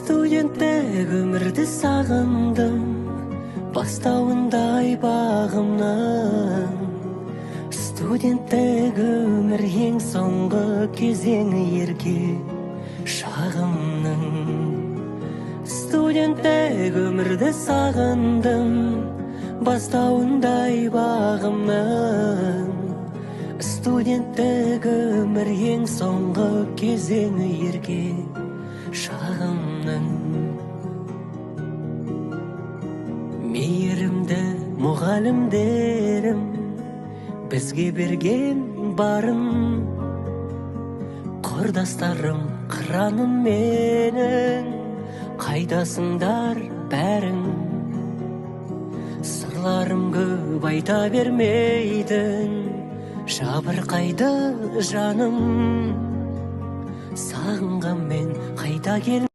Студенттік өмірді сағындым, бастауындай бағымның. Студенттік өмір ең соңғы кезеңі ерке шағымның. Студенттік өмірді сағындым, бастауындай бағымның. Студенттік өмір ең соңғы кезеңі ерке шағымның. Мейірімді мұғалімдерім бізге берген барын, құрдастарым қыраным менің, қайдасыңдар бәрің. Сырларым көп айта бермейдің, жабырқайды жаным, сағынғанмен қайта кел.